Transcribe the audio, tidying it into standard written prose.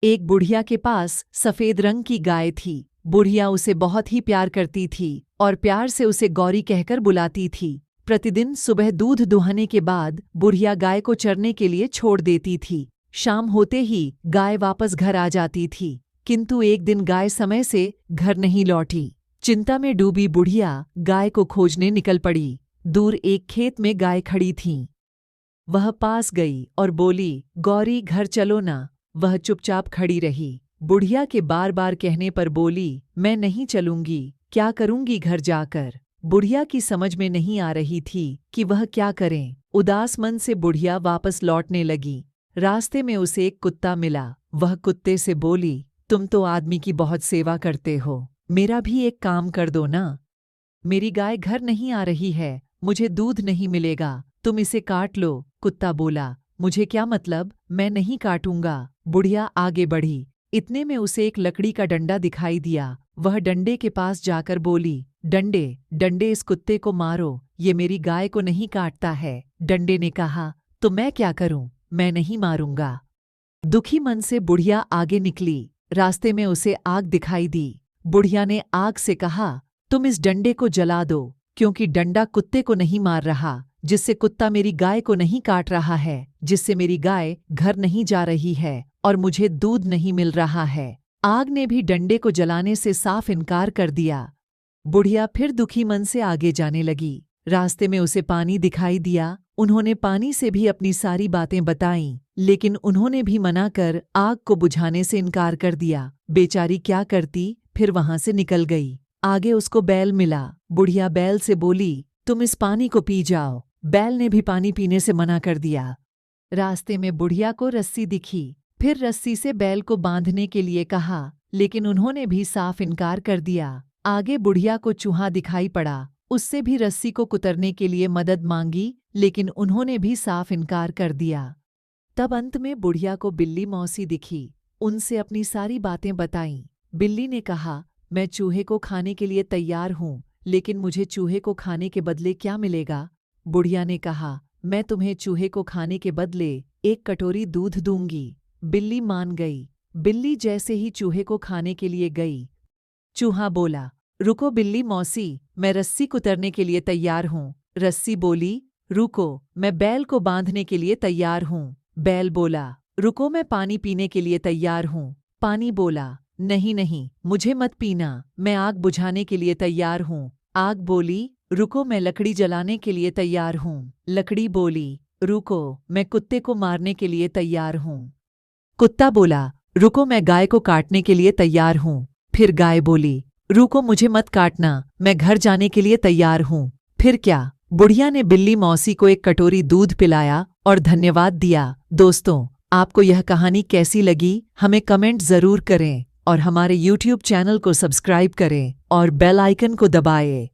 एक बुढ़िया के पास सफेद रंग की गाय थी। बुढ़िया उसे बहुत ही प्यार करती थी और प्यार से उसे गौरी कहकर बुलाती थी। प्रतिदिन सुबह दूध दुहाने के बाद बुढ़िया गाय को चरने के लिए छोड़ देती थी। शाम होते ही गाय वापस घर आ जाती थी, किंतु एक दिन गाय समय से घर नहीं लौटी। चिंता में डूबी बुढ़िया गाय को खोजने निकल पड़ी। दूर एक खेत में गाय खड़ी थीं। वह पास गई और बोली, गौरी घर चलो ना। वह चुपचाप खड़ी रही। बुढ़िया के बार बार कहने पर बोली, मैं नहीं चलूंगी, क्या करूंगी घर जाकर। बुढ़िया की समझ में नहीं आ रही थी कि वह क्या करें। उदास मन से बुढ़िया वापस लौटने लगी। रास्ते में उसे एक कुत्ता मिला। वह कुत्ते से बोली, तुम तो आदमी की बहुत सेवा करते हो, मेरा भी एक काम कर दो ना। मेरी गाय घर नहीं आ रही है, मुझे दूध नहीं मिलेगा, तुम इसे काट लो। कुत्ता बोला, मुझे क्या मतलब, मैं नहीं काटूंगा। बुढ़िया आगे बढ़ी। इतने में उसे एक लकड़ी का डंडा दिखाई दिया। वह डंडे के पास जाकर बोली, डंडे डंडे इस कुत्ते को मारो, ये मेरी गाय को नहीं काटता है। डंडे ने कहा, तो मैं क्या करूं, मैं नहीं मारूंगा। दुखी मन से बुढ़िया आगे निकली। रास्ते में उसे आग दिखाई दी। बुढ़िया ने आग से कहा, तुम इस डंडे को जला दो, क्योंकि डंडा कुत्ते को नहीं मार रहा, जिससे कुत्ता मेरी गाय को नहीं काट रहा है, जिससे मेरी गाय घर नहीं जा रही है और मुझे दूध नहीं मिल रहा है। आग ने भी डंडे को जलाने से साफ इनकार कर दिया। बुढ़िया फिर दुखी मन से आगे जाने लगी। रास्ते में उसे पानी दिखाई दिया। उन्होंने पानी से भी अपनी सारी बातें बताईं, लेकिन उन्होंने भी मना कर आग को बुझाने से इनकार कर दिया। बेचारी क्या करती, फिर वहां से निकल गई। आगे उसको बैल मिला। बुढ़िया बैल से बोली, तुम इस पानी को पी जाओ। बैल ने भी पानी पीने से मना कर दिया। रास्ते में बुढ़िया को रस्सी दिखी। फिर रस्सी से बैल को बांधने के लिए कहा, लेकिन उन्होंने भी साफ इनकार कर दिया। आगे बुढ़िया को चूहा दिखाई पड़ा। उससे भी रस्सी को कुतरने के लिए मदद मांगी, लेकिन उन्होंने भी साफ इनकार कर दिया। तब अंत में बुढ़िया को बिल्ली मौसी दिखी। उनसे अपनी सारी बातें बताईं। बिल्ली ने कहा, मैं चूहे को खाने के लिए तैयार हूँ, लेकिन मुझे चूहे को खाने के बदले क्या मिलेगा। बुढ़िया ने कहा, मैं तुम्हें चूहे को खाने के बदले एक कटोरी दूध दूंगी। बिल्ली मान गई। बिल्ली जैसे ही चूहे को खाने के लिए गई, चूहा बोला, रुको बिल्ली मौसी, मैं रस्सी कुतरने के लिए तैयार हूँ। रस्सी बोली, रुको, मैं बैल को बांधने के लिए तैयार हूँ। बैल बोला, रुको, मैं पानी पीने के लिए तैयार हूँ। पानी बोला, नहीं नहीं, मुझे मत पीना, मैं आग बुझाने के लिए तैयार हूँ। आग बोली, रुको, मैं लकड़ी जलाने के लिए तैयार हूँ। लकड़ी बोली, रुको, मैं कुत्ते को मारने के लिए तैयार हूँ। कुत्ता बोला, रुको, मैं गाय को काटने के लिए तैयार हूँ। फिर गाय बोली, रुको, मुझे मत काटना, मैं घर जाने के लिए तैयार हूँ। फिर क्या, बुढ़िया ने बिल्ली मौसी को एक कटोरी दूध पिलाया और धन्यवाद दिया। दोस्तों, आपको यह कहानी कैसी लगी, हमें कमेंट ज़रूर करें और हमारे YouTube चैनल को सब्सक्राइब करें और बेल आइकन को दबाएं।